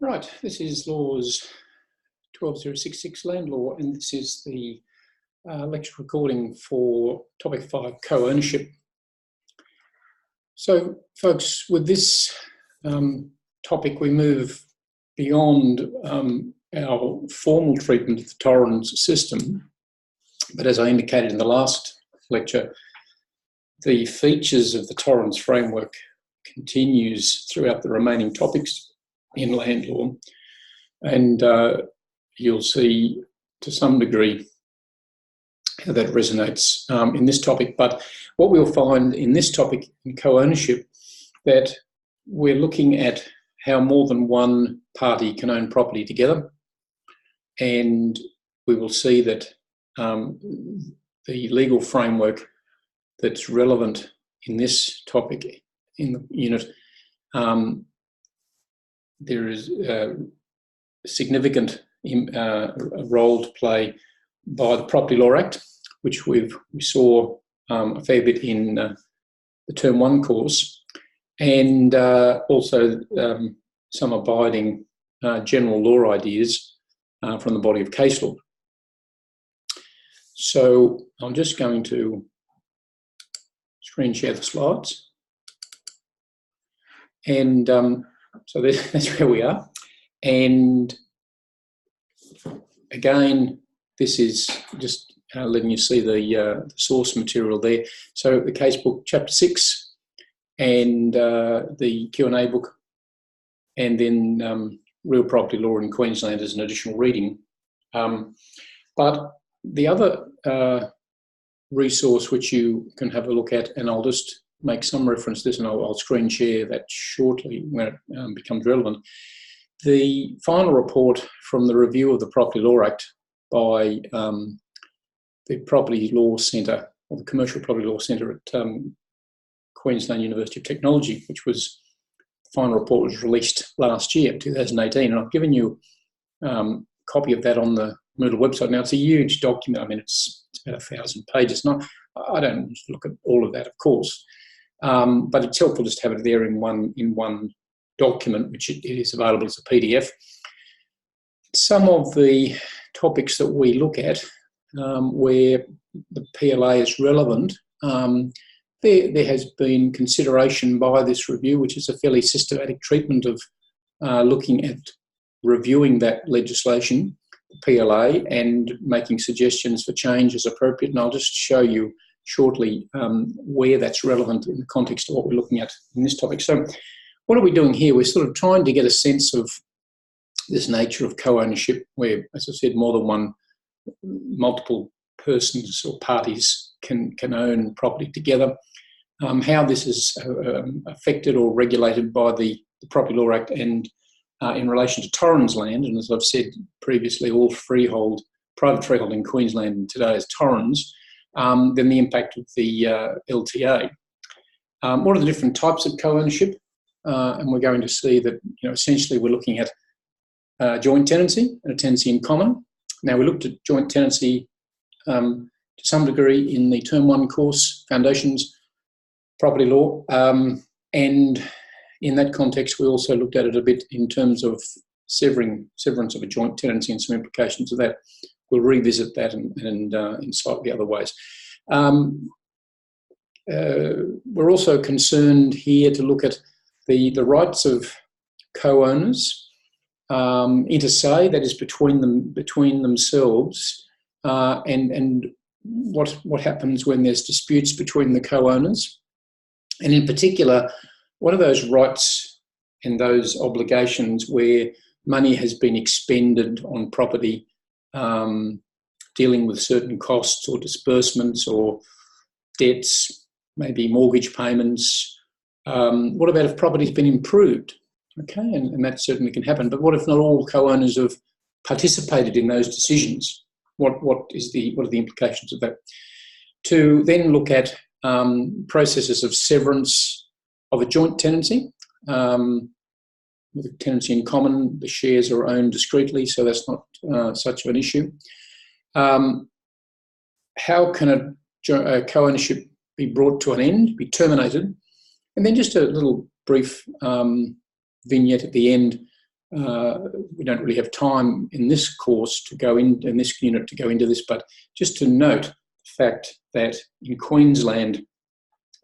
Right, this is LAWS 12066 Land Law, and this is the lecture recording for topic 5, co-ownership. So, folks, with this topic, we move beyond our formal treatment of the Torrens system. But as I indicated in the last lecture, the features of the Torrens framework continues throughout the remaining topics in land law, and you'll see to some degree how that resonates in this topic. But what we'll find in this topic, in co-ownership, that we're looking at how more than one party can own property together, and we will see that the legal framework that's relevant in this topic in the unit, there is a significant role to play by the Property Law Act, which we saw a fair bit in the Term 1 course, and also some abiding general law ideas from the body of case law. So I'm just going to screen share the slides. And so that's where we are. And again, this is just letting you see the source material there. So the casebook, chapter 6, and the Q&A book, and then Real Property Law in Queensland as an additional reading. But the other resource which you can have a look at, and I'll just make some reference to this, and I'll screen share that shortly when it becomes relevant. The final report from the review of the Property Law Act by the Property Law Centre, or the Commercial Property Law Centre at Queensland University of Technology, which was, the final report was released last year, 2018, and I've given you a copy of that on the Moodle website. Now, it's a huge document. I mean, it's about 1,000 pages. I don't look at all of that, of course. But it's helpful just to have it there in one document, which it is available as a PDF. Some of the topics that we look at where the PLA is relevant, there has been consideration by this review, which is a fairly systematic treatment of looking at reviewing that legislation, the PLA, and making suggestions for change as appropriate. And I'll just show you shortly where that's relevant in the context of what we're looking at in this topic. So what are we doing here? We're sort of trying to get a sense of this nature of co-ownership where, as I said, more than multiple persons or parties can own property together, how this is affected or regulated by the Property Law Act, and in relation to Torrens land, and as I've said previously, all private freehold in Queensland today is Torrens, then the impact of the LTA. What are the different types of co-ownership? And we're going to see that, essentially we're looking at joint tenancy and a tenancy in common. Now, we looked at joint tenancy to some degree in the Term 1 course, Foundations Property Law, and in that context, we also looked at it a bit in terms of severance of a joint tenancy and some implications of that. We'll revisit that and in slightly other ways. We're also concerned here to look at the rights of co-owners inter se, that is between themselves, and what happens when there's disputes between the co-owners, and in particular, what are those rights and those obligations where money has been expended on property, dealing with certain costs or disbursements or debts, maybe mortgage payments. What about if property's been improved? Okay, and that certainly can happen. But what if not all co-owners have participated in those decisions? What are the implications of that? To then look at processes of severance of a joint tenancy. With a tenancy in common, the shares are owned discreetly, so that's not such of an issue. How can a co-ownership be brought to an end, be terminated? And then just a little brief vignette at the end we don't really have time in this course to go in this unit to go into this, but just to note the fact that in Queensland,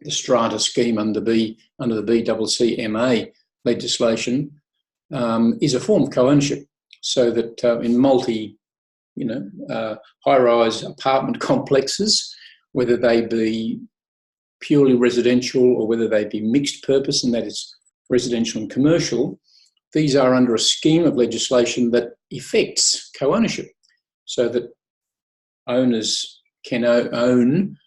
the strata scheme under the BCCMA legislation is a form of co-ownership, so that in high-rise apartment complexes, whether they be purely residential or whether they be mixed purpose, and that is residential and commercial, these are under a scheme of legislation that affects co-ownership, so that owners can own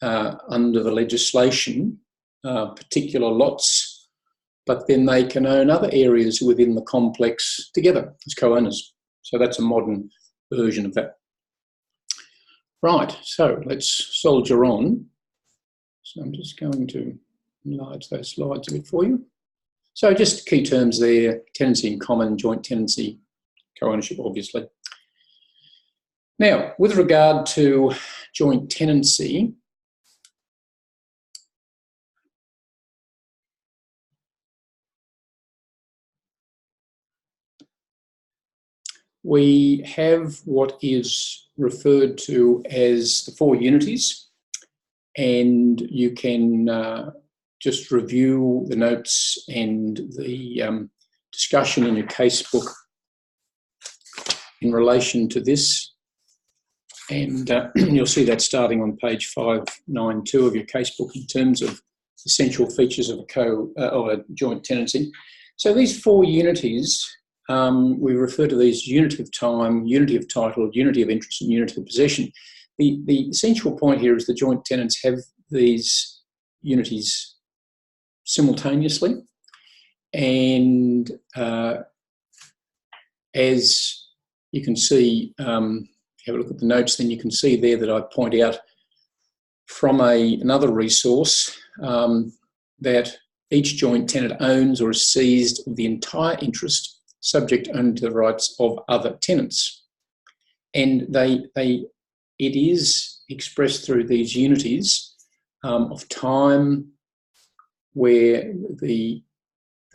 under the legislation particular lots, but then they can own other areas within the complex together as co-owners. So that's a modern version of that. Right, so let's soldier on. So I'm just going to enlarge those slides a bit for you. So just key terms there: tenancy in common, joint tenancy, co-ownership, obviously. Now, with regard to joint tenancy, we have what is referred to as the 4 unities, and you can just review the notes and the discussion in your casebook in relation to this, and you'll see that starting on page 592 of your casebook in terms of essential features of a joint tenancy. So these 4 unities, we refer to these unity of time, unity of title, unity of interest, and unity of possession. The essential point here is the joint tenants have these unities simultaneously, and as you can see, if you have a look at the notes, then you can see there that I point out from another resource that each joint tenant owns or is seized of the entire interest subject only to the rights of other tenants. And it is expressed through these unities of time, where the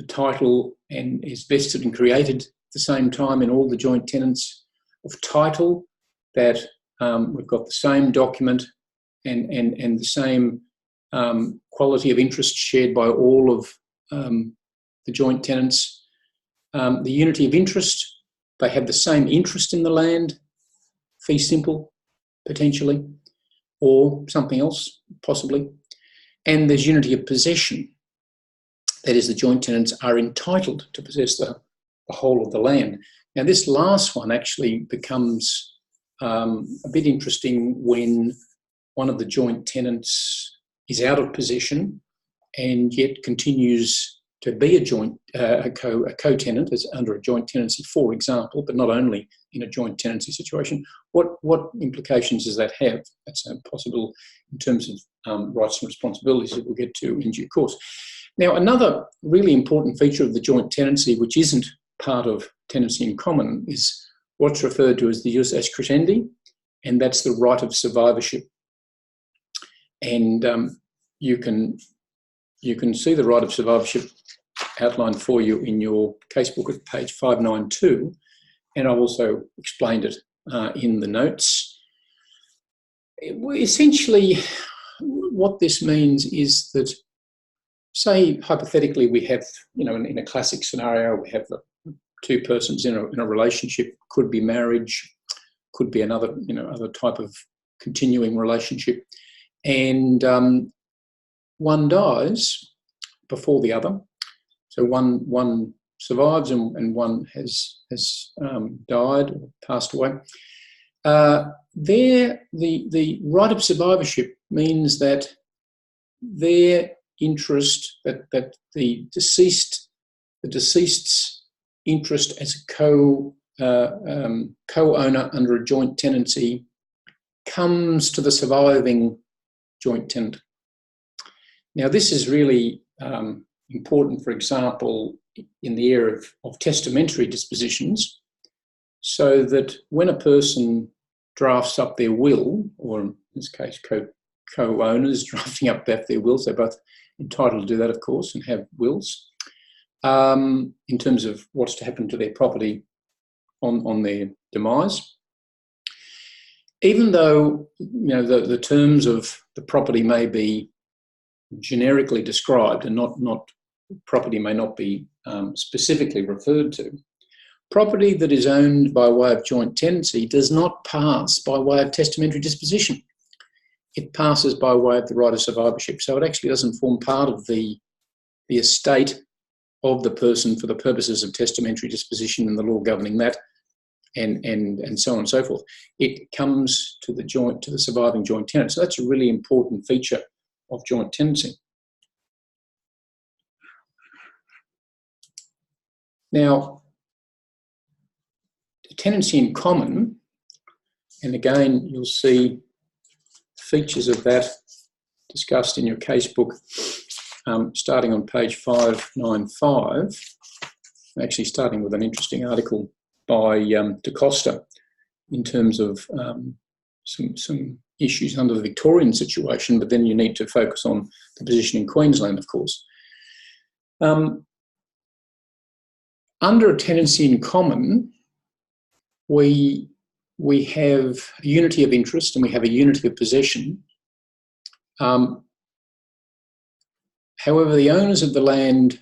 title is vested and created at the same time in all the joint tenants, of title, that we've got the same document and the same quality of interest shared by all of the joint tenants. The unity of interest, they have the same interest in the land, fee simple, potentially, or something else, possibly. And there's unity of possession. That is, the joint tenants are entitled to possess the whole of the land. Now, this last one actually becomes a bit interesting when one of the joint tenants is out of possession and yet continues to be a co-tenant as under a joint tenancy, for example, but not only in a joint tenancy situation. What implications does that have? That's possible in terms of rights and responsibilities that we'll get to in due course. Now, another really important feature of the joint tenancy, which isn't part of tenancy in common, is what's referred to as the jus as credendi, and that's the right of survivorship. And you can see the right of survivorship outlined for you in your casebook at page 592, and I've also explained it in the notes. Essentially, what this means is that, say, hypothetically, we have, in a classic scenario, we have the 2 persons in a relationship, could be marriage, could be another, other type of continuing relationship, and one dies before the other. So one survives and one has died or passed away. The right of survivorship means that their interest, that the deceased's interest as a co-owner under a joint tenancy comes to the surviving joint tenant. Now, this is really important, for example, in the area of testamentary dispositions, so that when a person drafts up their will, or in this case co-owners drafting up their wills, they're both entitled to do that, of course, and have wills, in terms of what's to happen to their property on their demise. Even though the terms of the property may be generically described and not property may not be specifically referred to, property that is owned by way of joint tenancy does not pass by way of testamentary disposition. It passes by way of the right of survivorship. So it actually doesn't form part of the estate of the person for the purposes of testamentary disposition and the law governing that, and so on and so forth. It comes to the surviving joint tenant. So that's a really important feature of joint tenancy. Now, tenancy in common, and again you'll see features of that discussed in your casebook, starting on page 595, actually starting with an interesting article by Da Costa in terms of some issues under the Victorian situation, but then you need to focus on the position in Queensland, of course. Under a tenancy in common, we have a unity of interest and we have a unity of possession. However, the owners of the land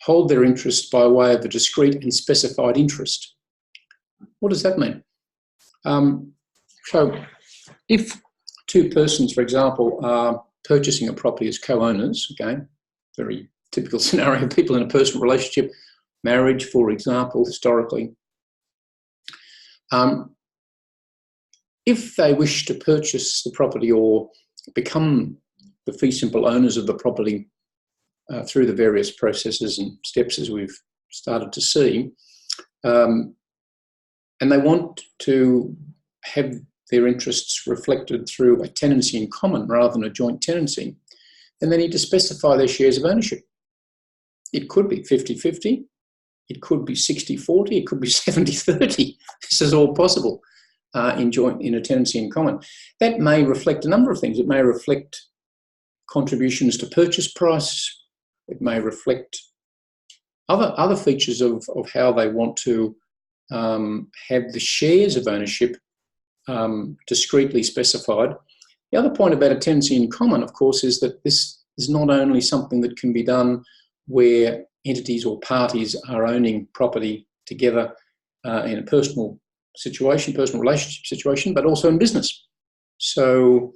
hold their interest by way of a discrete and specified interest. What does that mean? So if two persons, for example, are purchasing a property as co-owners, again, very typical scenario, people in a personal relationship, marriage, for example, historically, if they wish to purchase the property or become the fee simple owners of the property through the various processes and steps as we've started to see, and they want to have their interests reflected through a tenancy in common rather than a joint tenancy, then they need to specify their shares of ownership. It could be 50-50, it could be 60-40, it could be 70-30. This is all possible in a tenancy in common. That may reflect a number of things. It may reflect contributions to purchase price. It may reflect other features of how they want to have the shares of ownership discreetly specified. The other point about a tenancy in common, of course, is that this is not only something that can be done where entities or parties are owning property together in a personal situation, personal relationship situation, but also in business. So,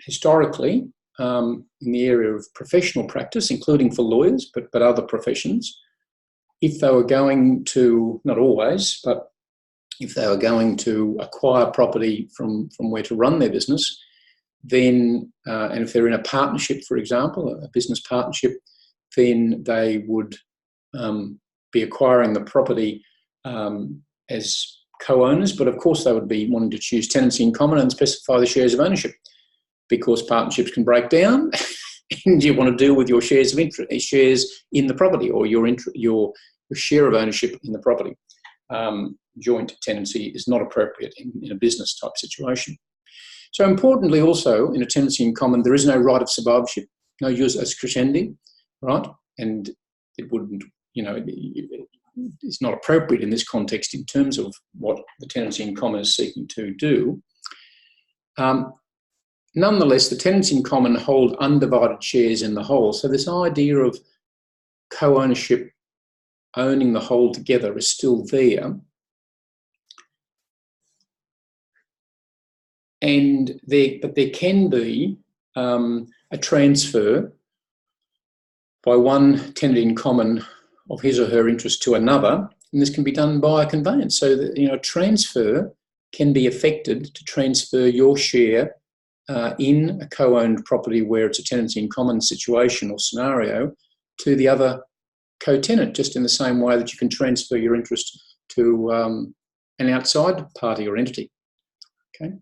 historically, in the area of professional practice, including for lawyers, but other professions, if they were going to, not always, but if they were going to acquire property from where to run their business, then, and if they're in a partnership, for example, a business partnership, then they would be acquiring the property as co-owners, but of course they would be wanting to choose tenancy in common and specify the shares of ownership, because partnerships can break down and you want to deal with your shares in the property, or your share of ownership in the property. Joint tenancy is not appropriate in a business type situation. So importantly also, in a tenancy in common, there is no right of survivorship, no jus as crescendi, right? And it wouldn't, it's not appropriate in this context in terms of what the tenancy in common is seeking to do. Nonetheless, the tenants in common hold undivided shares in the whole. So this idea of co-ownership, owning the whole together, is still there. But there can be a transfer by one tenant in common of his or her interest to another, and this can be done by a conveyance. So that, a transfer can be effected to transfer your share in a co-owned property where it's a tenancy in common situation or scenario to the other co-tenant, just in the same way that you can transfer your interest to an outside party or entity. Okay,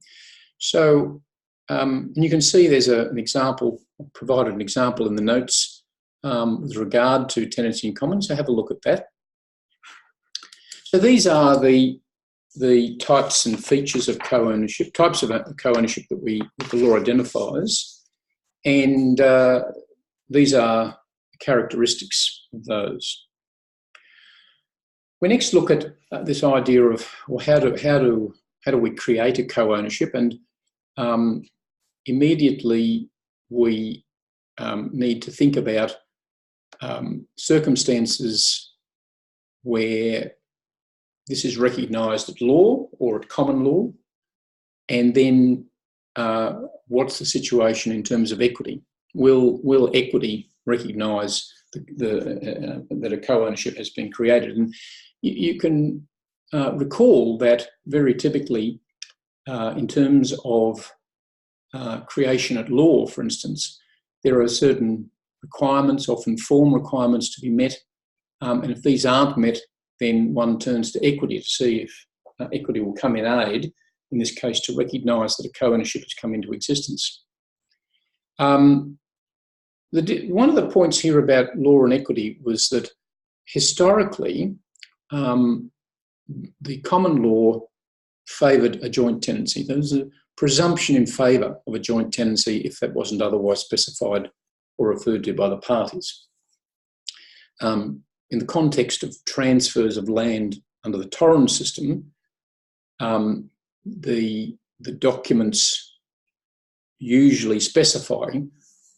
so and you can see there's an example, provided an example in the notes with regard to tenancy in common, so have a look at that. So these are the types and features of co-ownership, types of co-ownership that the law identifies, and these are characteristics of those. We next look at this idea of, well, how do we create a co-ownership, and immediately we need to think about circumstances where this is recognised at law or at common law, and then what's the situation in terms of equity? Will equity recognise that a co-ownership has been created? And you can recall that very typically in terms of creation at law, for instance, there are certain requirements, often form requirements, to be met, and if these aren't met, then one turns to equity to see if equity will come in aid, in this case to recognise that a co-ownership has come into existence. One of the points here about law and equity was that historically the common law favoured a joint tenancy. There was a presumption in favour of a joint tenancy if that wasn't otherwise specified or referred to by the parties. In the context of transfers of land under the Torrens system, the documents usually specify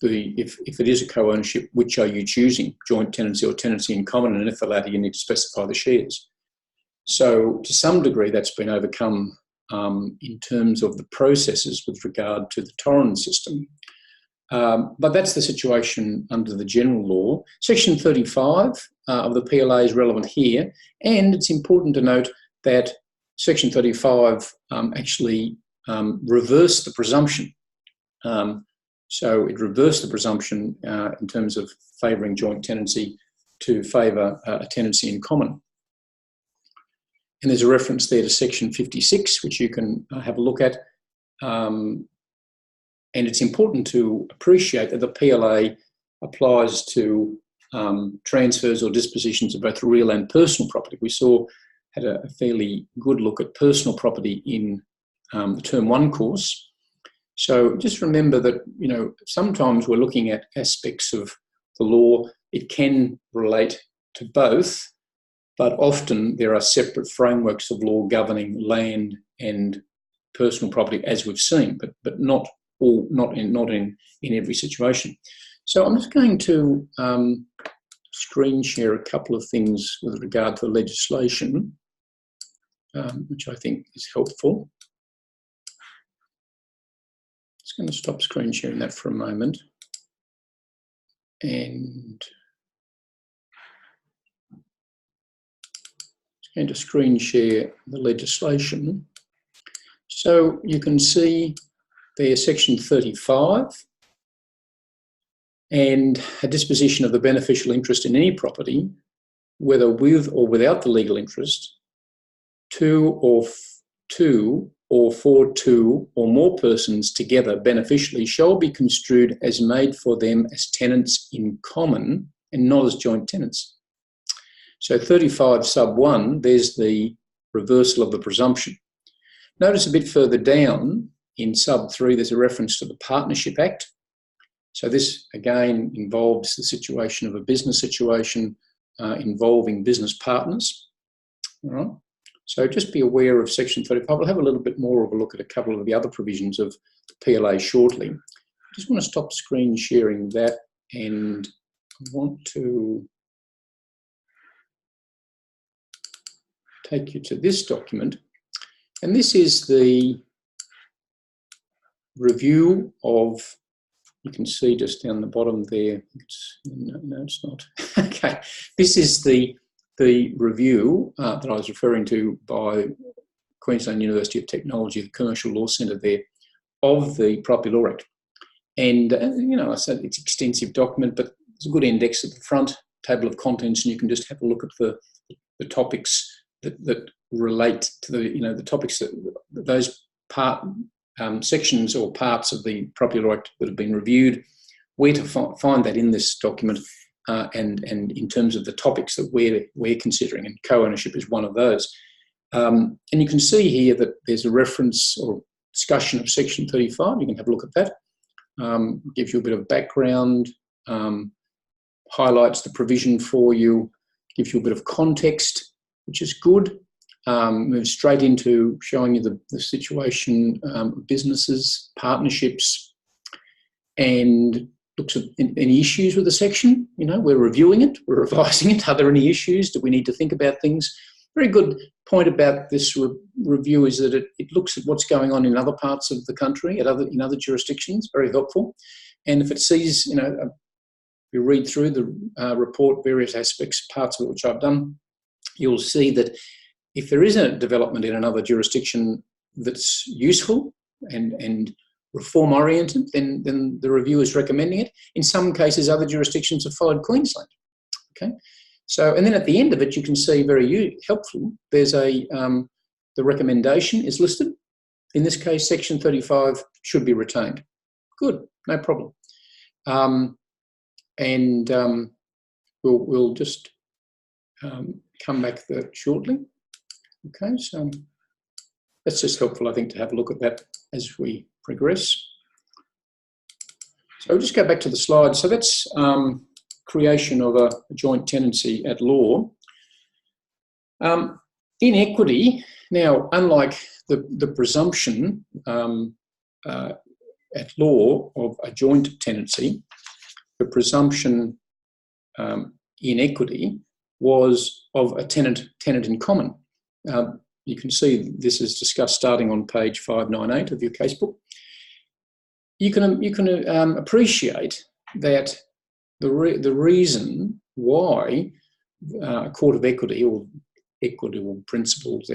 if it is a co-ownership, which are you choosing, joint tenancy or tenancy in common, and if the latter, you need to specify the shares. So to some degree, that's been overcome in terms of the processes with regard to the Torrens system. But that's the situation under the general law. Section 35 of the PLA is relevant here, and it's important to note that Section 35 actually reversed the presumption. So it reversed the presumption in terms of favouring joint tenancy to favour a tenancy in common. And there's a reference there to Section 56, which you can have a look at. And it's important to appreciate that the PLA applies to transfers or dispositions of both real and personal property. We had a fairly good look at personal property in the Term 1 course. So just remember that, sometimes we're looking at aspects of the law. It can relate to both, but often there are separate frameworks of law governing land and personal property, as we've seen, but not in every situation. So I'm just going to screen share a couple of things with regard to the legislation, which I think is helpful. Just going to stop screen sharing that for a moment, and just going to screen share the legislation. So you can see there's Section 35, and a disposition of the beneficial interest in any property, whether with or without the legal interest, two or for two or more persons together beneficially shall be construed as made for them as tenants in common and not as joint tenants. So 35 sub 1, there's the reversal of the presumption. Notice a bit further down in sub 3, there's a reference to the Partnership Act. So this again involves the situation of a business situation involving business partners. All right. So just be aware of Section 35. We'll have a little bit more of a look at a couple of the other provisions of the PLA shortly. I just want to stop screen sharing that, and I want to take you to this document. And this is the review of, you can see just down the bottom there, no, it's not. Okay, this is the review that I was referring to by Queensland University of Technology, the Commercial Law Centre there, of the Property Law Act. And, I said it's an extensive document, but there's a good index at the front, table of contents, and you can just have a look at the topics that relate to the topics that those sections or parts of the Property Law Act that have been reviewed, where to find that in this document, and in terms of the topics that we're considering, and co-ownership is one of those. And you can see here that there's a reference or discussion of Section 35. You can have a look at that. Gives you a bit of background, highlights the provision for you, gives you a bit of context, which is good. Moves straight into showing you the situation of businesses, partnerships, and looks at any issues with the section. You know, we're reviewing it, we're revising it. Are there any issues? Do we need to think about things? Very good point about this review is that it looks at what's going on in other parts of the country, in other jurisdictions. Very helpful. And if it sees, you know, you read through the report, various aspects, parts of it which I've done, you'll see that if there is a development in another jurisdiction that's useful and reform-oriented, then the review is recommending it. In some cases, other jurisdictions have followed Queensland. Okay, so and then at the end of it, you can see very helpful. There's the recommendation is listed. In this case, Section 35 should be retained. Good, no problem. We'll just come back to that shortly. Okay, so that's just helpful, I think, to have a look at that as we progress. So we'll just go back to the slide. So that's creation of a joint tenancy at law. In equity, now, unlike the presumption at law of a joint tenancy, the presumption in equity was of a tenant in common. You can see this is discussed starting on page 598 of your casebook. You can appreciate that the reason why a court of equity or equitable principles,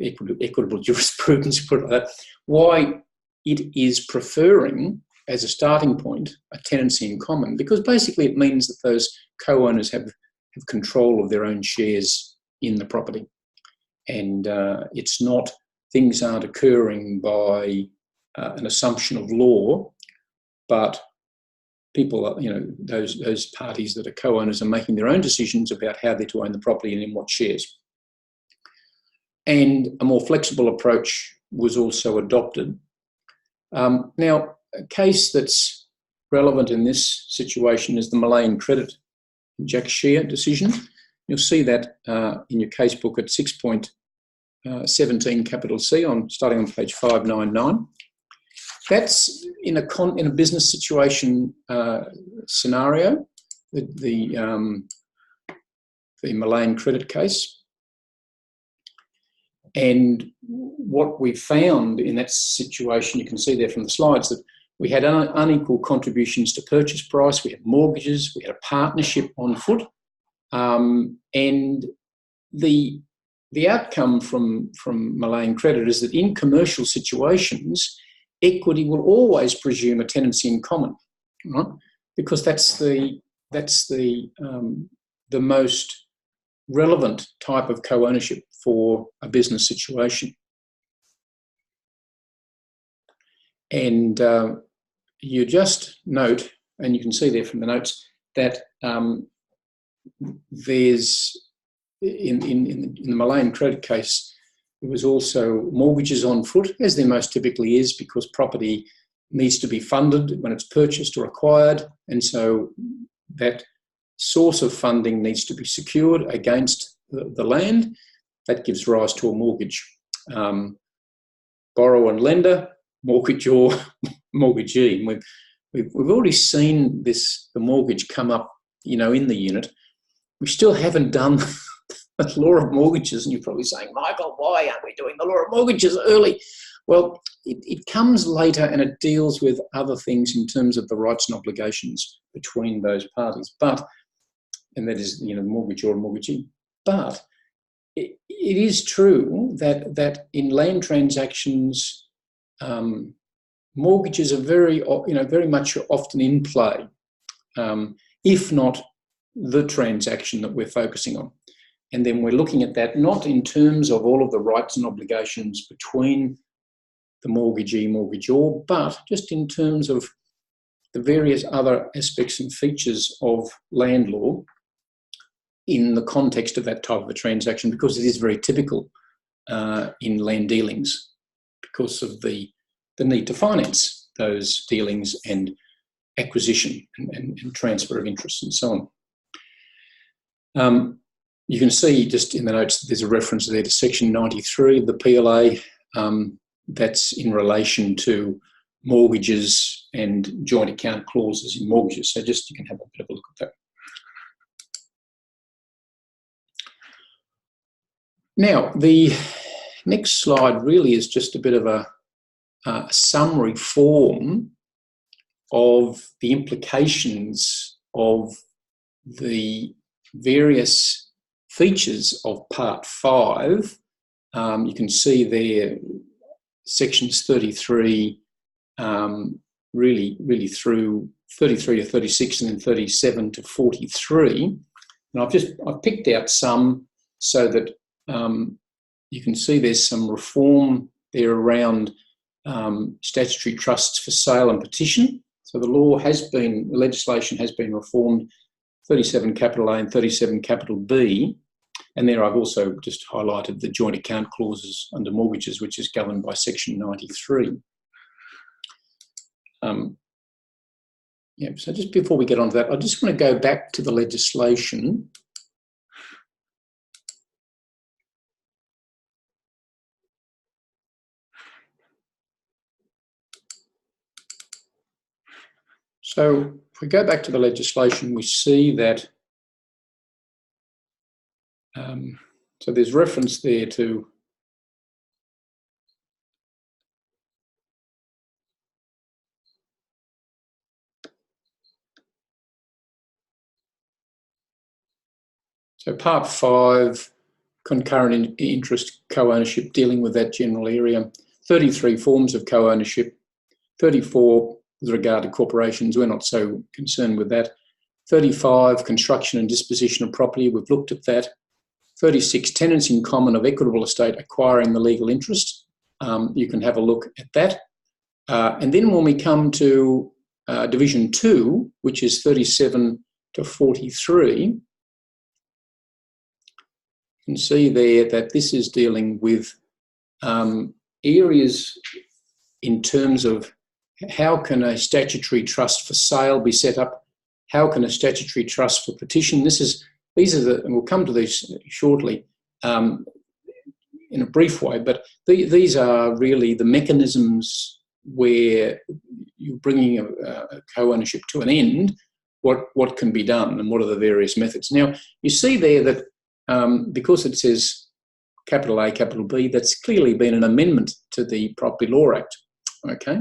equitable jurisprudence, put it like that, why it is preferring as a starting point a tenancy in common, because basically it means that those co-owners have control of their own shares in the property. And it's not, things aren't occurring by an assumption of law, but people are, those parties that are co-owners are making their own decisions about how they're to own the property and in what shares. And a more flexible approach was also adopted. Now, a case that's relevant in this situation is the Malayan Credit Jack Shear decision. You'll see that in your casebook at 6.17 capital C starting on page 599. That's in a business situation scenario, the Malayan credit case. And what we found in that situation, you can see there from the slides, that we had unequal contributions to purchase price, we had mortgages, we had a partnership on foot, and the outcome from Malayan Credit is that in commercial situations, equity will always presume a tenancy in common, right? Because that's the most relevant type of co-ownership for a business situation. And you just note, and you can see there from the notes, that there's, in the Malayan credit case, there was also mortgages on foot, as there most typically is, because property needs to be funded when it's purchased or acquired. And so that source of funding needs to be secured against the land. That gives rise to a mortgage. Borrower and lender, mortgage or mortgagee. We've already seen the mortgage come up, in the unit. We still haven't done the law of mortgages, and you're probably saying, Michael, why aren't we doing the law of mortgages early? Well, it comes later, and it deals with other things in terms of the rights and obligations between those parties. And that is, mortgage or mortgagee. But it is true that in land transactions, mortgages are very much often in play, if not the transaction that we're focusing on. And then we're looking at that not in terms of all of the rights and obligations between the mortgagee, mortgagor, but just in terms of the various other aspects and features of land law in the context of that type of a transaction, because it is very typical in land dealings because of the need to finance those dealings and acquisition and transfer of interest and so on. You can see just in the notes that there's a reference there to section 93 of the PLA. That's in relation to mortgages and joint account clauses in mortgages. So just you can have a bit of a look at that. Now, the next slide really is just a bit of a summary form of the implications of the various features of Part 5. You can see there sections 33 really through 33 to 36 and then 37 to 43. And I've picked out some so that you can see there's some reform there around statutory trusts for sale and petition. So the legislation has been reformed, 37 capital A and 37 capital B. And there I've also just highlighted the joint account clauses under mortgages, which is governed by section 93. So just before we get on to that, I just want to go back to the legislation. So if we go back to the legislation, we see that so there's reference there to Part 5, concurrent interest co-ownership, dealing with that general area. 33 forms of co-ownership. 34 with regard to corporations, we're not so concerned with that. 35, construction and disposition of property, we've looked at that. 36, tenants in common of equitable estate acquiring the legal interest. You can have a look at that. And then when we come to Division 2, which is 37 to 43, you can see there that this is dealing with areas in terms of how can a statutory trust for sale be set up? How can a statutory trust for petition? And we'll come to these shortly in a brief way, but these are really the mechanisms where you're bringing a co-ownership to an end, what can be done and what are the various methods. Now, you see there that because it says capital A, capital B, that's clearly been an amendment to the Property Law Act, okay,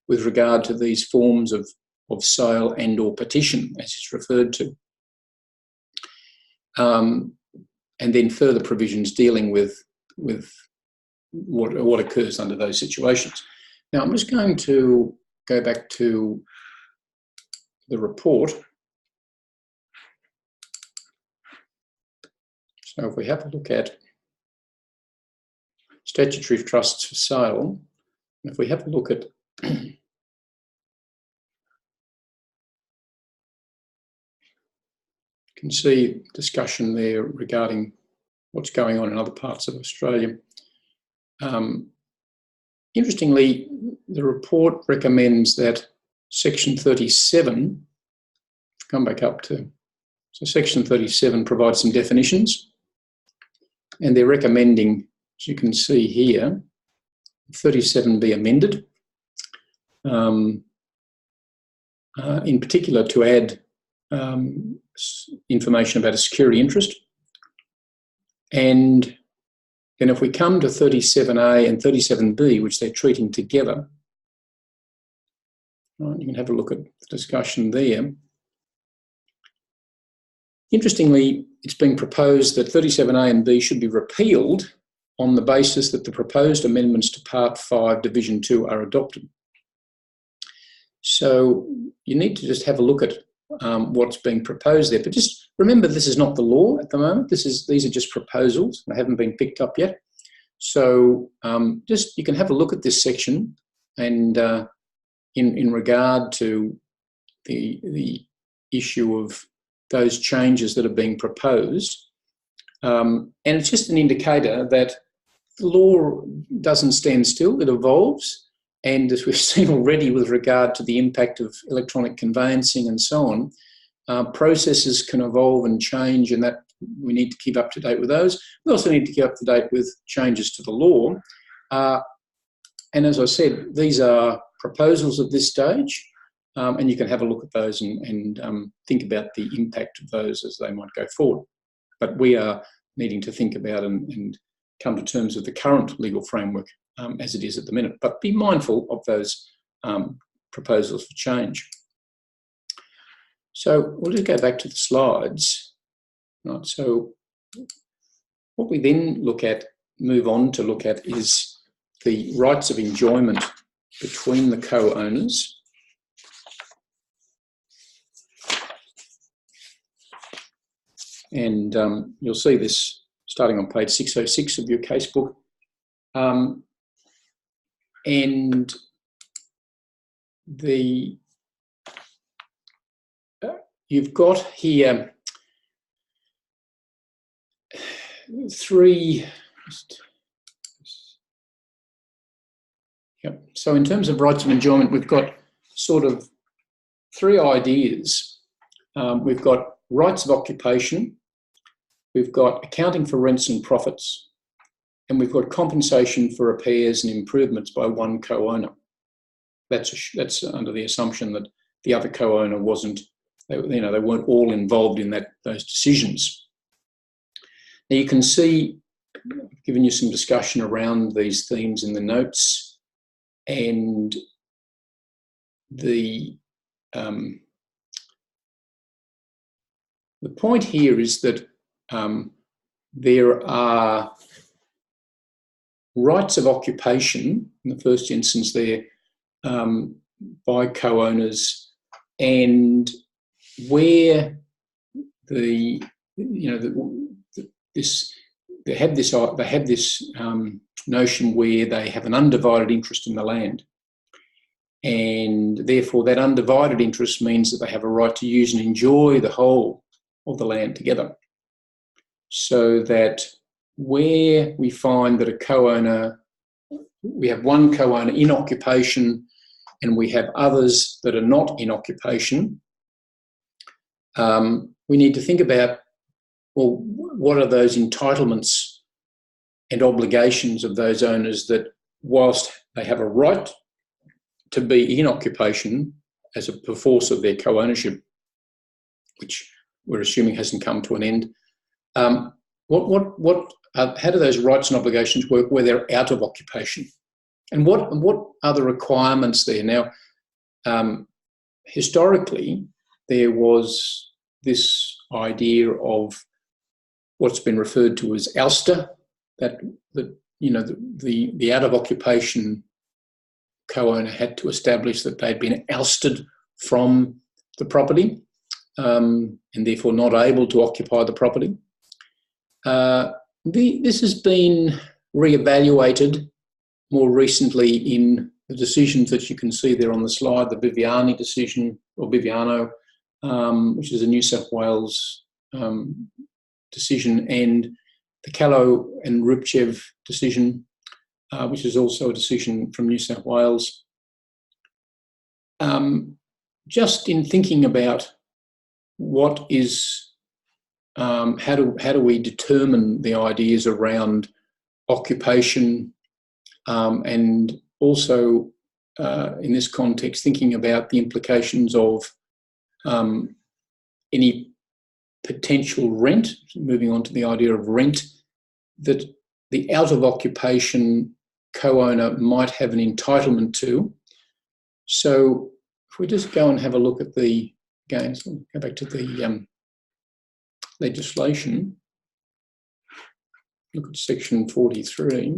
with regard to these forms of sale and or petition, as it's referred to. And then further provisions dealing with what occurs under those situations. Now, I'm just going to go back to the report. So if we have a look at statutory trusts for sale, if we have a look at you can see discussion there regarding what's going on in other parts of Australia. Interestingly, the report recommends that section 37, come back up to, so section 37 provides some definitions, and they're recommending, as you can see here, 37 be amended, in particular to add information about a security interest. And then if we come to 37A and 37B, which they're treating together, right, you can have a look at the discussion there. Interestingly, it's being proposed that 37A and B should be repealed on the basis that the proposed amendments to Part 5, Division 2 are adopted. So you need to just have a look at what's being proposed there. But just remember, this is not the law at the moment. These are just proposals. They haven't been picked up yet. So just you can have a look at this section, and in regard to the issue of those changes that are being proposed. And it's just an indicator that the law doesn't stand still, it evolves. And as we've seen already with regard to the impact of electronic conveyancing and so on, Processes can evolve and change, and that we need to keep up to date with those. We also need to keep up to date with changes to the law. And as I said, these are proposals at this stage, and you can have a look at those and think about the impact of those as they might go forward. But we are needing to think about and come to terms with the current legal framework as it is at the minute. But be mindful of those proposals for change. So we'll just go back to the slides. Right, so what we then move on to look at is the rights of enjoyment between the co-owners. And you'll see this starting on page 606 of your casebook. And you've got here three. Yep. So in terms of rights of enjoyment, we've got sort of three ideas. We've got rights of occupation, we've got accounting for rents and profits, and we've got compensation for repairs and improvements by one co-owner. That's under the assumption that the other co-owner wasn't, they weren't all involved in those decisions. Now you can see, I've given you some discussion around these themes in the notes, and the point here is that there are rights of occupation in the first instance there by co-owners, and where they have this notion where they have an undivided interest in the land, and therefore that undivided interest means that they have a right to use and enjoy the whole of the land together. So that where we find that a co-owner, we have one co-owner in occupation and we have others that are not in occupation, we need to think about, well, what are those entitlements and obligations of those owners that, whilst they have a right to be in occupation as a perforce of their co-ownership, which we're assuming hasn't come to an end, how do those rights and obligations work where they're out of occupation? And what are the requirements there? Now, historically, there was this idea of what's been referred to as ouster, that the out of occupation co-owner had to establish that they'd been ousted from the property and therefore not able to occupy the property. This has been re-evaluated more recently in the decisions that you can see there on the slide, the Viviani decision, or Viviano, which is a New South Wales decision, and the Callow and Rupchev decision, which is also a decision from New South Wales. Just in thinking about what is, how do we determine the ideas around occupation, and also in this context thinking about the implications of any potential rent, moving on to the idea of rent, that the out of occupation co-owner might have an entitlement to. So if we just go and have a look at the, again, so go back to the legislation, look at section 43.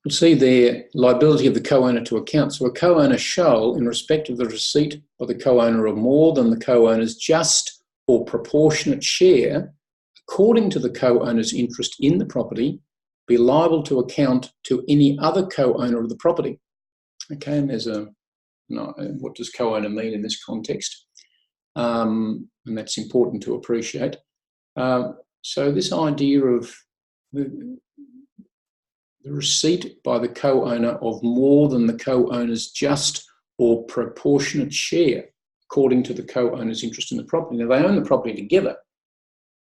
We'll see there liability of the co-owner to account. So a co-owner shall, in respect of the receipt of the co-owner of more than the co-owner's just or proportionate share, according to the co-owner's interest in the property, be liable to account to any other co-owner of the property. Okay, and there's what does co-owner mean in this context? And that's important to appreciate. So this idea of the receipt by the co-owner of more than the co-owner's just or proportionate share according to the co-owner's interest in the property. Now, they own the property together,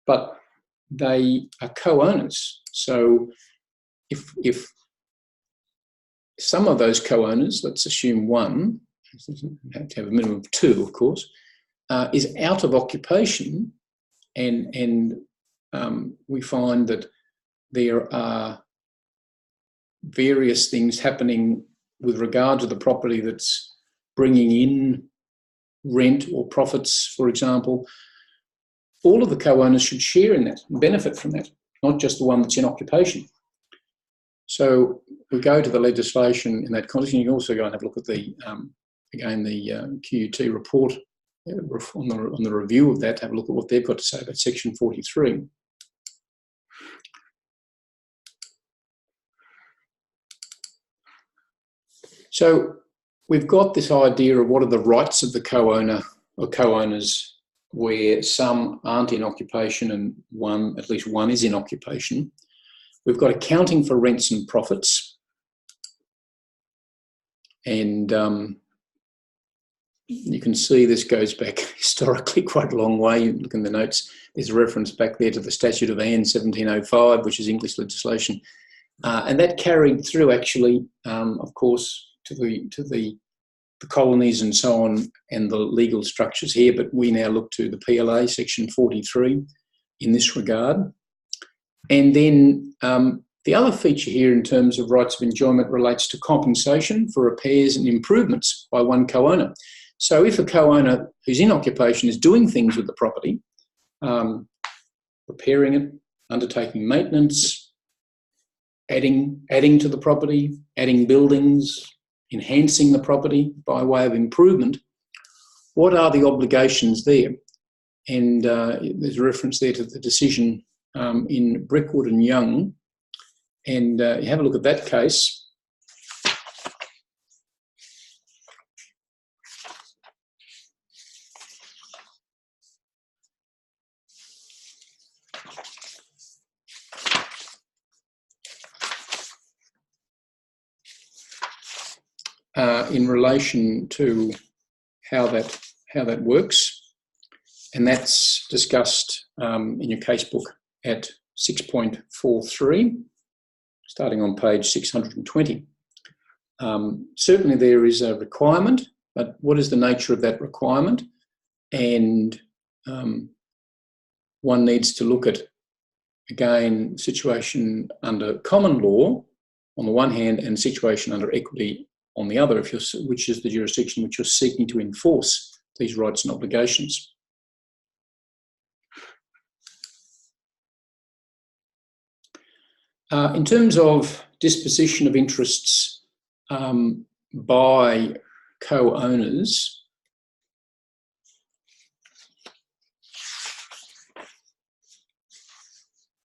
but they are co-owners. So if some of those co-owners, let's assume one, have to have a minimum of two, of course, is out of occupation, and we find that there are various things happening with regard to the property that's bringing in rent or profits, for example, all of the co-owners should share in that and benefit from that, not just the one that's in occupation. So we go to the legislation in that context, and you can also go and have a look at the, again, the QUT report on the review of that, have a look at what they've got to say about section 43. So we've got this idea of what are the rights of the co-owner or co-owners, where some aren't in occupation and at least one is in occupation. We've got accounting for rents and profits. And you can see this goes back historically quite a long way. You look in the notes, there's a reference back there to the Statute of Anne 1705, which is English legislation. And that carried through actually, of course, to the colonies and so on, and the legal structures here, but we now look to the PLA, section 43, in this regard. And then the other feature here in terms of rights of enjoyment relates to compensation for repairs and improvements by one co-owner. So if a co-owner who's in occupation is doing things with the property, repairing it, undertaking maintenance, adding to the property, adding buildings, enhancing the property by way of improvement, what are the obligations there? And there's a reference there to the decision in Brickwood and Young, and you have a look at that case. In relation to how that works, and that's discussed in your casebook at 6.43, starting on page 620. Certainly there is a requirement, but what is the nature of that requirement? And one needs to look at, again, situation under common law on the one hand and situation under equity on the other, which is the jurisdiction which you're seeking to enforce these rights and obligations. In terms of disposition of interests by co-owners,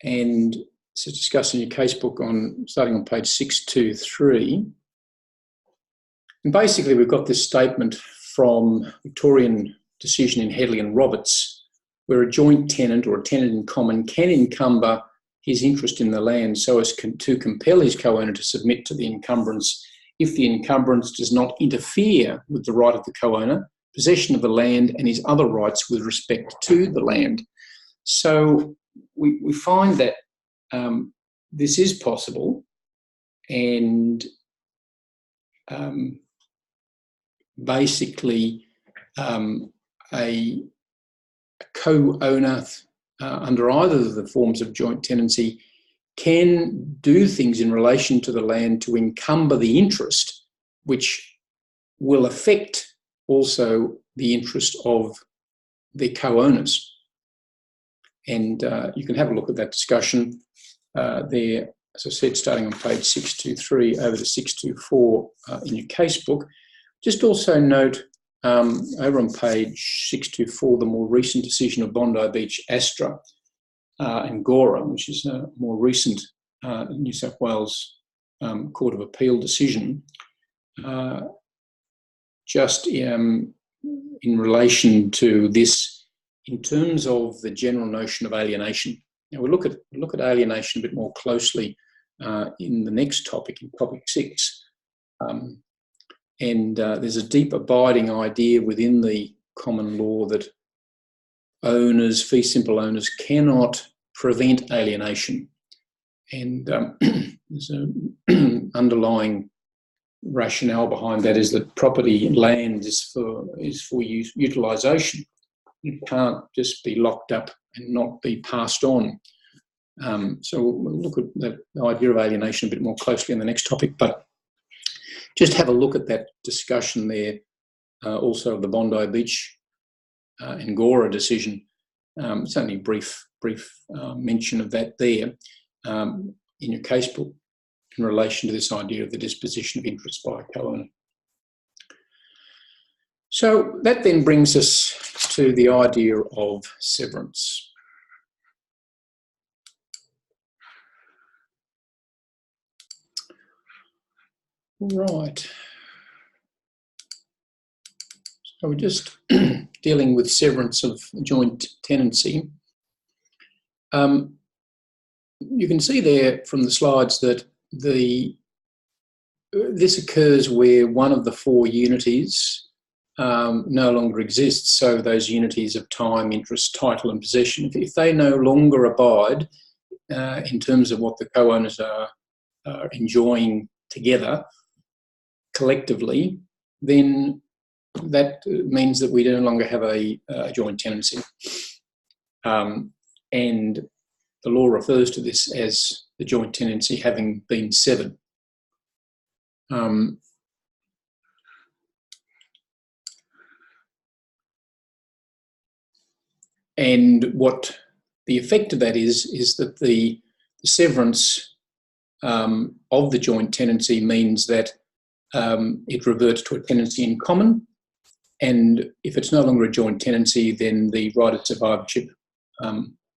and so discussing your casebook starting on page 623. And basically, we've got this statement from Victorian decision in Headley and Roberts, where a joint tenant or a tenant in common can encumber his interest in the land so as to compel his co-owner to submit to the encumbrance if the encumbrance does not interfere with the right of the co-owner, possession of the land, and his other rights with respect to the land. So we find that this is possible, and basically a co-owner under either of the forms of joint tenancy can do things in relation to the land to encumber the interest, which will affect also the interest of the co-owners. And you can have a look at that discussion there, as I said, starting on page 623 over to 624 in your casebook. Just also note over on page 624 the more recent decision of Bondi Beach Astra and Gora, which is a more recent New South Wales Court of Appeal decision, just in relation to this in terms of the general notion of alienation. Now we'll look at alienation a bit more closely in the next topic, in topic 6. And there's a deep abiding idea within the common law that owners, fee simple owners, cannot prevent alienation. And there's an underlying rationale behind that is that property and land is for utilisation. It can't just be locked up and not be passed on. So we'll look at the idea of alienation a bit more closely in the next topic, but just have a look at that discussion there, also of the Bondi Beach and Gora decision. It's only a brief mention of that there in your casebook in relation to this idea of the disposition of interest by a co-owner. So that then brings us to the idea of severance. Right. So we're just dealing with severance of joint tenancy. You can see there from the slides that this occurs where one of the four unities no longer exists. So those unities of time, interest, title and possession, if they no longer abide in terms of what the co-owners are enjoying together collectively, then that means that we no longer have a joint tenancy. And the law refers to this as the joint tenancy having been severed. And what the effect of that is that the severance of the joint tenancy means that it reverts to a tenancy in common, and if it's no longer a joint tenancy, then the right of survivorship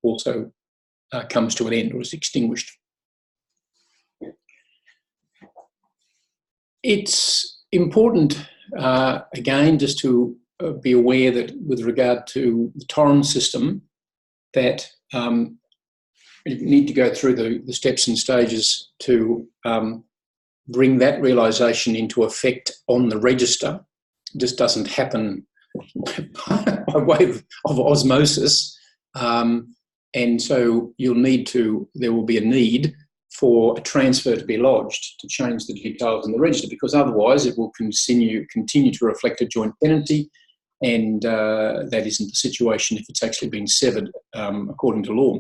also comes to an end or is extinguished. It's important, again, just to be aware that with regard to the Torrens system, that you need to go through the steps and stages to bring that realisation into effect on the register. It just doesn't happen by way of osmosis. And so there will be a need for a transfer to be lodged to change the details in the register, because otherwise it will continue to reflect a joint tenancy, and that isn't the situation if it's actually been severed according to law.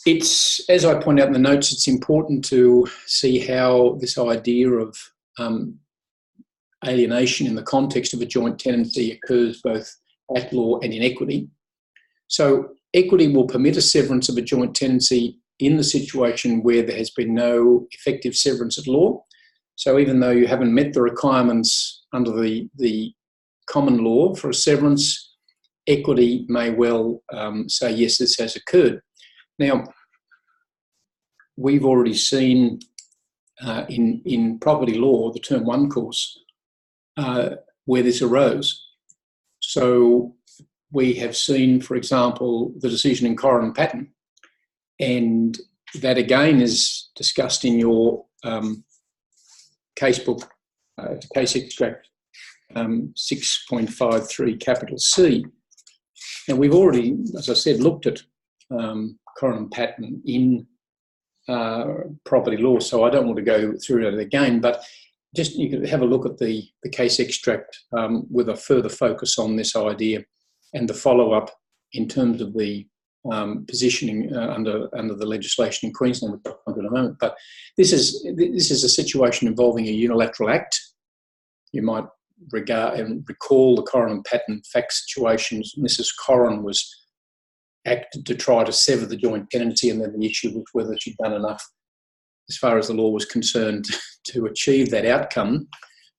It's, as I point out in the notes, it's important to see how this idea of alienation in the context of a joint tenancy occurs both at law and in equity. So equity will permit a severance of a joint tenancy in the situation where there has been no effective severance at law. So even though you haven't met the requirements under the common law for a severance, equity may well say, yes, this has occurred. Now, we've already seen in property law, the Term 1 course, where this arose. So we have seen, for example, the decision in Corrin Patton, and that again is discussed in your casebook, case extract 6.53 capital C. And we've already, as I said, looked at Corrin Patton in property law, so I don't want to go through it again, but just you can have a look at the case extract with a further focus on this idea and the follow-up in terms of the positioning under the legislation in Queensland, which I'll come to in a moment. But this is a situation involving a unilateral act. You might regard and recall the Corrin and Patton fact situations. Mrs. Corrin was acted to try to sever the joint tenancy, and then the issue was whether she'd done enough as far as the law was concerned to achieve that outcome.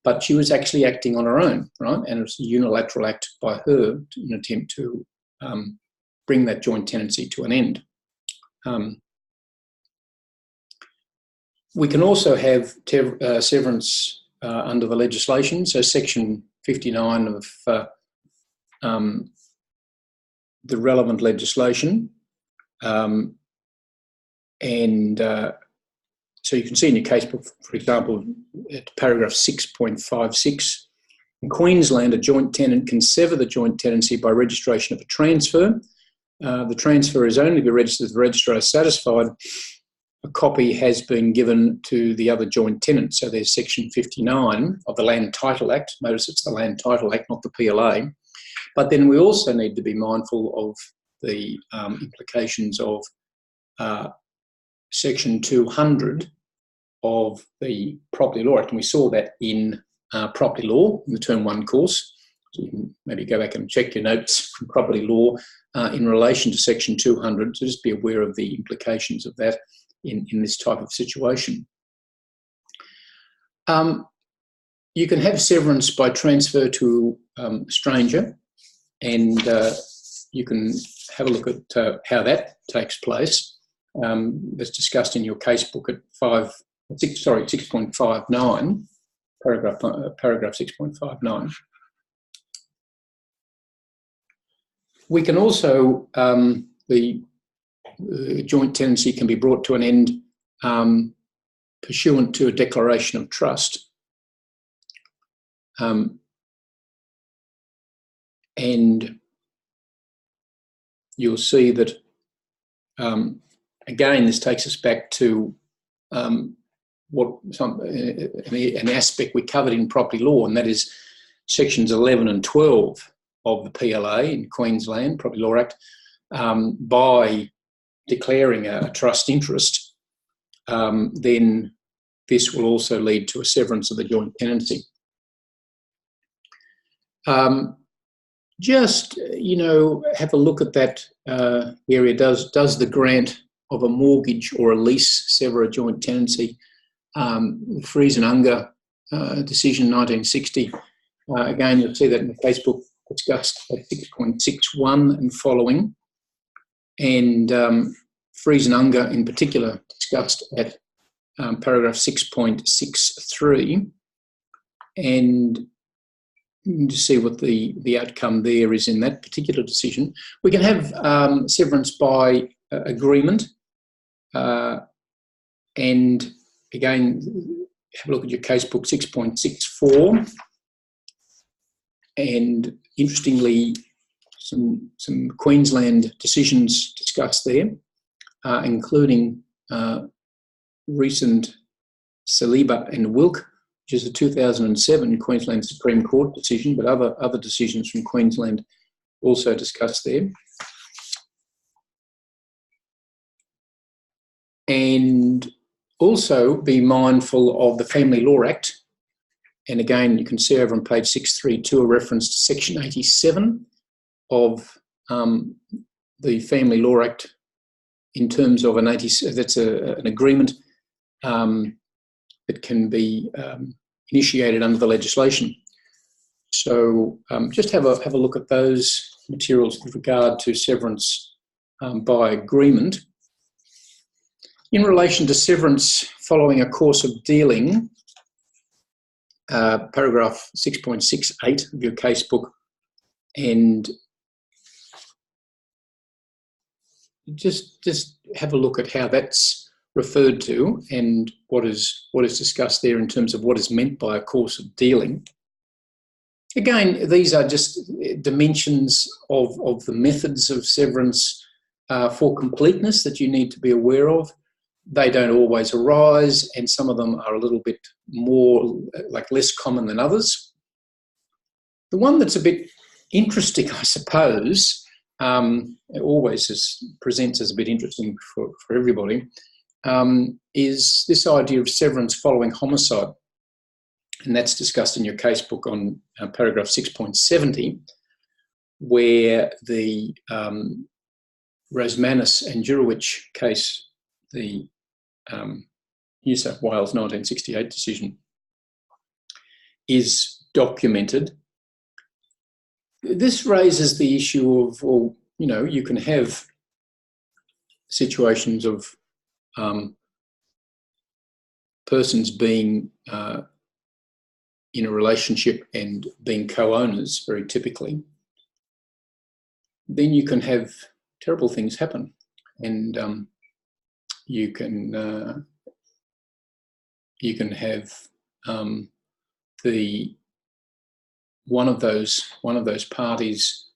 But she was actually acting on her own, right? And it was a unilateral act by her in an attempt to bring that joint tenancy to an end. We can also have severance under the legislation. So Section 59 of the relevant legislation and So you can see in your casebook, for example, at paragraph 6.56, in Queensland, a joint tenant can sever the joint tenancy by registration of a transfer. The transfer is only to be registered if the registrar is satisfied a copy has been given to the other joint tenant. So there's section 59 of the Land Title Act. Notice it's the Land Title Act, not the PLA. But then we also need to be mindful of the implications of section 200 of the Property Law Act. And we saw that in property law in the Term 1 course. So you can maybe go back and check your notes from property law in relation to section 200. So just be aware of the implications of that in this type of situation. You can have severance by transfer to a stranger, and you can have a look at how that takes place. That's discussed in your casebook at 6.59, paragraph 6.59. We can also, the joint tenancy can be brought to an end pursuant to a declaration of trust. And you'll see that, again, this takes us back to an aspect we covered in property law, and that is sections 11 and 12 of the PLA in Queensland, Property Law Act, by declaring a trust interest, then this will also lead to a severance of the joint tenancy. Just, have a look at that area. Does the grant of a mortgage or a lease sever a joint tenancy? Fries and Unger decision 1960. Again, you'll see that in the Facebook discussed at 6.61 and following. And Fries and Unger in particular discussed at paragraph 6.63. And to see what the outcome there is in that particular decision. We can have severance by agreement. And again, have a look at your casebook 6.64. And interestingly, some Queensland decisions discussed there, including recent Saliba and Wilk, which is a 2007 Queensland Supreme Court decision, but other decisions from Queensland also discussed there. And also be mindful of the Family Law Act. And again, you can see over on page 632 a reference to section 87 of the Family Law Act in terms of an agreement that can be initiated under the legislation. So just have a look at those materials with regard to severance by agreement. In relation to severance following a course of dealing, paragraph 6.68 of your casebook, and just have a look at how that's referred to and what is discussed there in terms of what is meant by a course of dealing. Again, these are just dimensions of the methods of severance for completeness that you need to be aware of. They don't always arise, and some of them are a little bit more, less common than others. The one that's a bit interesting, I suppose, it always presents as a bit interesting for everybody, is this idea of severance following homicide. And that's discussed in your casebook on paragraph 6.70, where the Rosmanis and Jurowicz case, the New South Wales 1968 decision, is documented. This raises the issue of, well, you can have situations of persons being in a relationship and being co-owners, very typically. Then you can have terrible things happen, and you can you can have one of those parties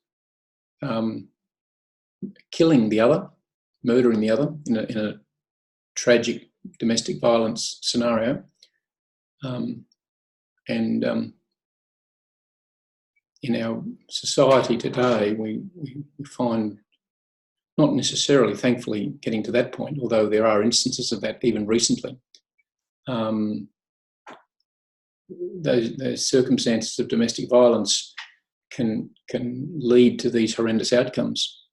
killing the other, murdering the other in a tragic domestic violence scenario, and in our society today, we find not necessarily, thankfully, getting to that point, although there are instances of that even recently. Those circumstances of domestic violence can lead to these horrendous outcomes.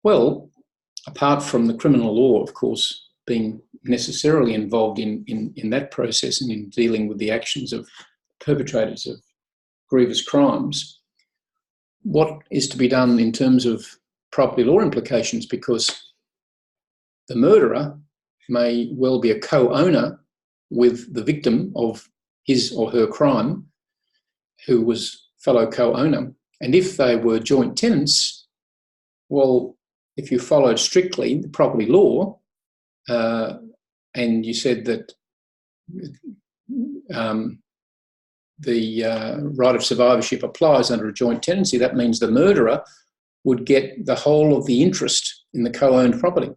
Well, apart from the criminal law, of course, being necessarily involved in that process and in dealing with the actions of perpetrators of grievous crimes, what is to be done in terms of property law implications? Because the murderer may well be a co-owner with the victim of his or her crime, who was fellow co-owner. And if they were joint tenants, well, if you followed strictly the property law, and you said that the right of survivorship applies under a joint tenancy, that means the murderer would get the whole of the interest in the co-owned property.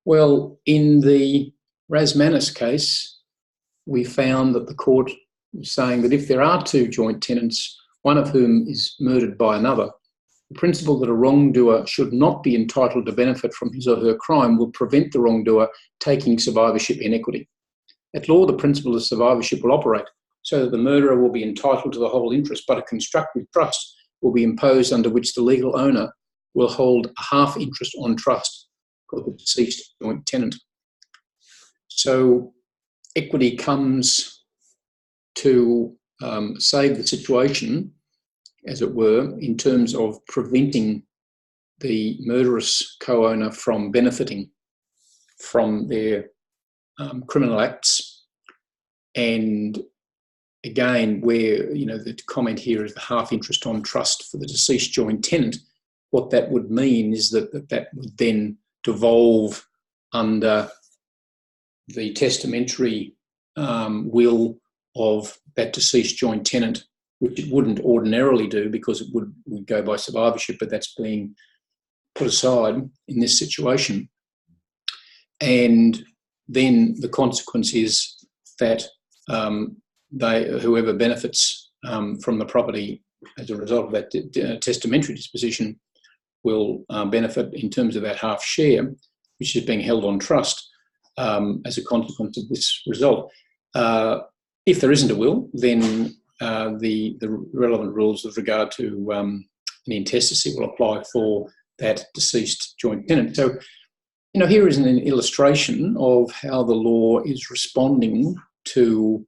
Well, in the Rasmanis case, we found that the court was saying that if there are two joint tenants, one of whom is murdered by another, the principle that a wrongdoer should not be entitled to benefit from his or her crime will prevent the wrongdoer taking survivorship in equity. At law, the principle of survivorship will operate so that the murderer will be entitled to the whole interest, but a constructive trust will be imposed under which the legal owner will hold a half interest on trust for the deceased joint tenant. So equity comes to save the situation, as it were, in terms of preventing the murderous co-owner from benefiting from their criminal acts. And again, where, you know, the comment here is the half interest on trust for the deceased joint tenant, what that would mean is that that would then devolve under the testamentary will of that deceased joint tenant, which it wouldn't ordinarily do because it would go by survivorship, but that's being put aside in this situation. And then the consequence is that whoever benefits from the property as a result of that testamentary disposition will benefit in terms of that half share, which is being held on trust as a consequence of this result. If there isn't a will, then the relevant rules with regard to an intestacy will apply for that deceased joint tenant. So, you know, here is an illustration of how the law is responding to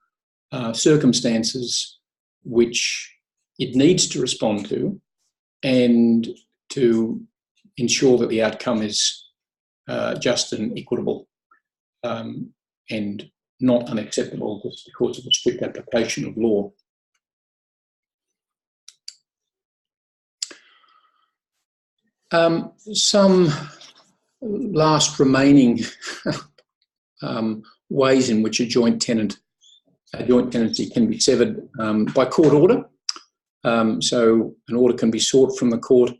circumstances which it needs to respond to, and to ensure that the outcome is just and equitable and not unacceptable just because of the strict application of law. Some last remaining ways in which a joint tenancy can be severed by court order. So an order can be sought from the court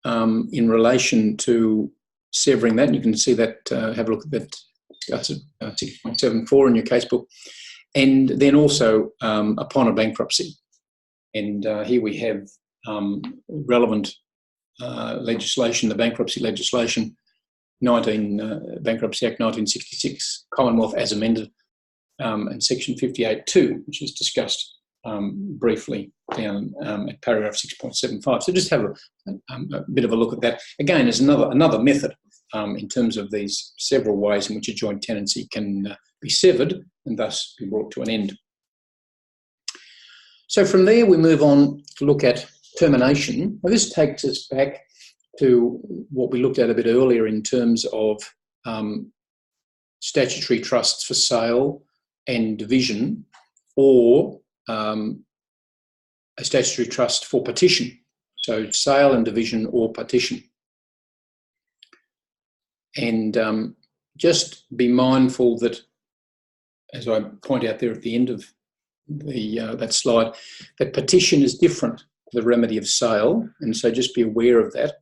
in relation to severing that. And you can see that, have a look at that, discuss it, 6.74 in your casebook. And then also upon a bankruptcy. And here we have relevant legislation, the bankruptcy legislation, Bankruptcy Act 1966, Commonwealth as amended, and Section 58.2, which is discussed briefly down at paragraph 6.75. So just have a bit of a look at that. Again, as another method in terms of these several ways in which a joint tenancy can be severed and thus be brought to an end. So from there, we move on to look at termination. Now, this takes us back to what we looked at a bit earlier in terms of statutory trusts for sale and division, or a statutory trust for partition. So sale and division or partition. And just be mindful that as I point out there at the end of that slide, that petition is different to the remedy of sale, and so just be aware of that.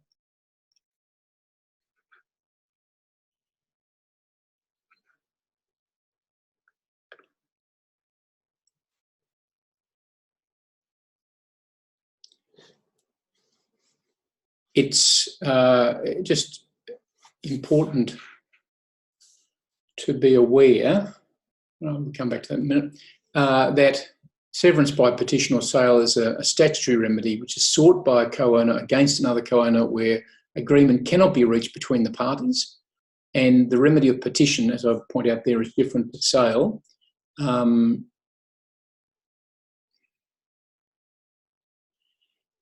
It's just important to be aware, I'll come back to that in a minute, that severance by petition or sale is a statutory remedy which is sought by a co-owner against another co-owner where agreement cannot be reached between the parties. And the remedy of petition, as I point out there, is different to sale.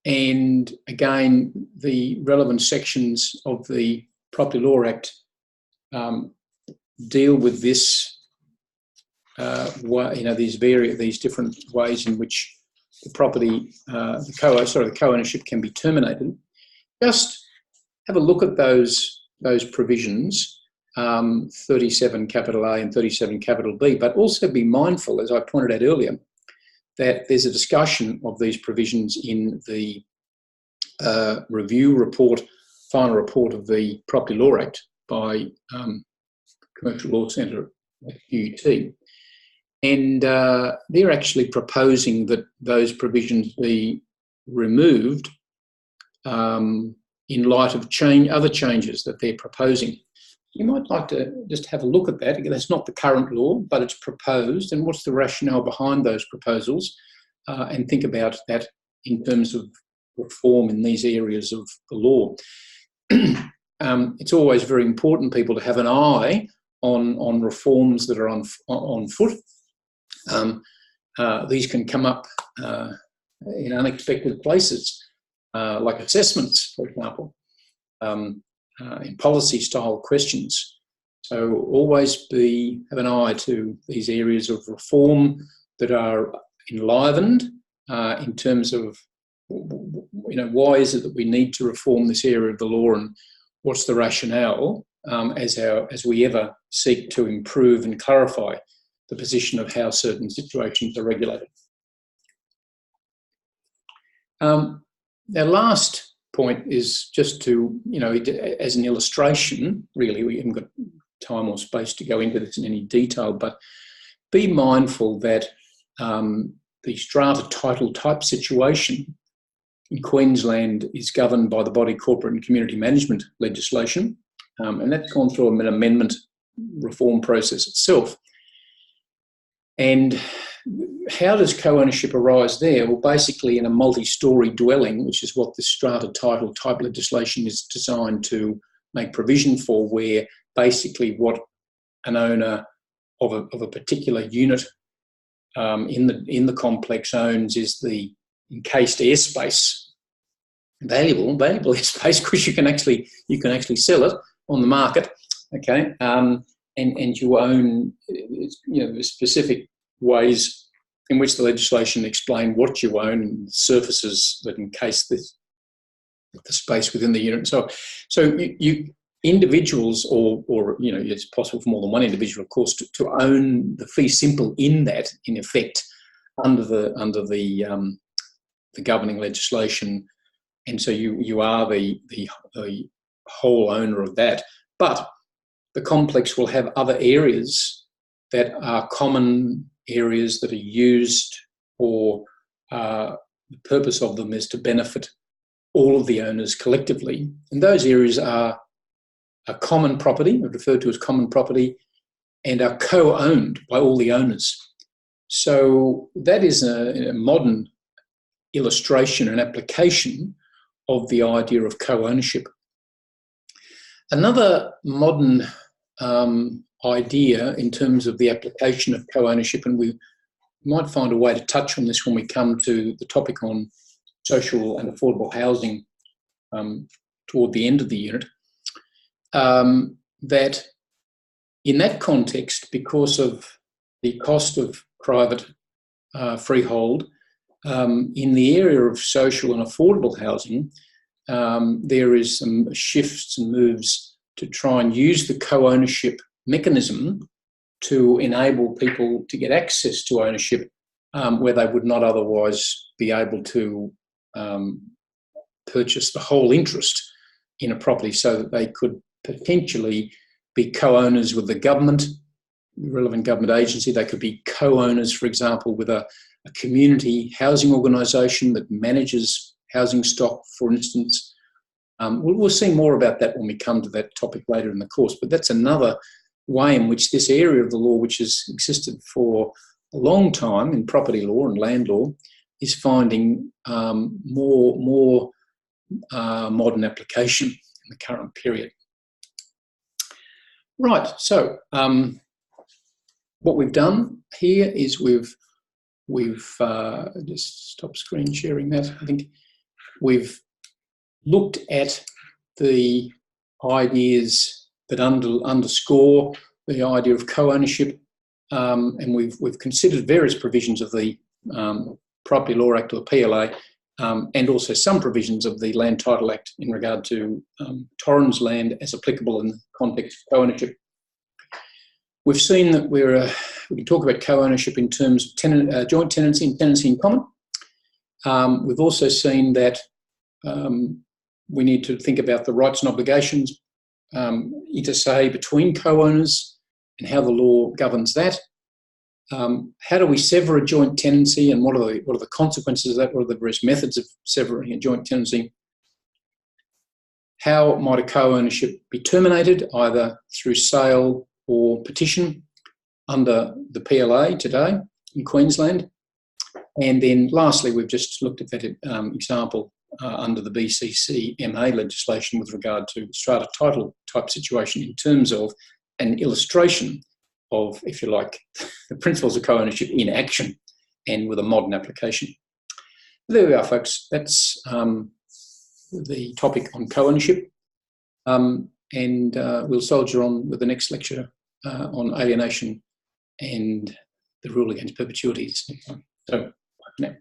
And again, the relevant sections of the Property Law Act deal with this, these different ways in which the property, the co-ownership can be terminated. Just have a look at those provisions, 37 capital A and 37 capital B, but also be mindful, as I pointed out earlier, that there's a discussion of these provisions in the review report, final report of the Property Law Act by Commercial Law Centre at QUT. And they're actually proposing that those provisions be removed in light of other changes that they're proposing. You might like to just have a look at that. Again, that's not the current law, but it's proposed, and what's the rationale behind those proposals, and think about that in terms of reform in these areas of the law. It's always very important, people, to have an eye on reforms that are on foot. These can come up in unexpected places, like assessments, for example. In policy-style questions. So always have an eye to these areas of reform that are enlivened in terms of, why is it that we need to reform this area of the law, and what's the rationale as we ever seek to improve and clarify the position of how certain situations are regulated. Our last point is just to, as an illustration, really, we haven't got time or space to go into this in any detail, but be mindful that the strata title type situation in Queensland is governed by the body corporate and community management legislation, and that's gone through an amendment reform process itself. And how does co-ownership arise there? Well, basically in a multi-storey dwelling, which is what the strata title type legislation is designed to make provision for, where basically what an owner of a particular unit in the complex owns is the encased airspace, valuable airspace, because you can actually sell it on the market, okay, and you own, the specific ways in which the legislation explain what you own and surfaces that encase the space within the unit. So you individuals, or it's possible for more than one individual, of course, to own the fee simple in that, in effect, under the governing legislation, and so you are the whole owner of that. But the complex will have other areas that are common areas that are used, or the purpose of them is to benefit all of the owners collectively. And those areas are a common property, referred to as common property, and are co-owned by all the owners. So that is a modern illustration and application of the idea of co-ownership. Another modern idea in terms of the application of co-ownership, and we might find a way to touch on this when we come to the topic on social and affordable housing toward the end of the unit, that in that context, because of the cost of private freehold, in the area of social and affordable housing, there is some shifts and moves to try and use the co-ownership mechanism to enable people to get access to ownership where they would not otherwise be able to purchase the whole interest in a property, so that they could potentially be co-owners with the government, the relevant government agency. They could be co-owners, for example, with a community housing organisation that manages housing stock, for instance. We'll see more about that when we come to that topic later in the course, but that's another way in which this area of the law, which has existed for a long time in property law and land law, is finding more modern application in the current period. Right, so what we've done here is we've just stop screen sharing that. I think we've looked at the ideas that underscore the idea of co-ownership, and we've considered various provisions of the Property Law Act, or the PLA, and also some provisions of the Land Title Act in regard to Torrens land as applicable in the context of co-ownership. We've seen that we can talk about co-ownership in terms of joint tenancy and tenancy in common. We've also seen that we need to think about the rights and obligations inter se between co-owners and how the law governs that. How do we sever a joint tenancy, and what are the consequences of that? What are the various methods of severing a joint tenancy? How might a co-ownership be terminated, either through sale or petition under the PLA today in Queensland? And then lastly, we've just looked at that example under the BCCMA legislation with regard to strata title type situation in terms of an illustration of, if you like, the principles of co-ownership in action and with a modern application. There we are, folks. That's the topic on co-ownership. And we'll soldier on with the next lecture on alienation and the rule against perpetuities. So, bye for now.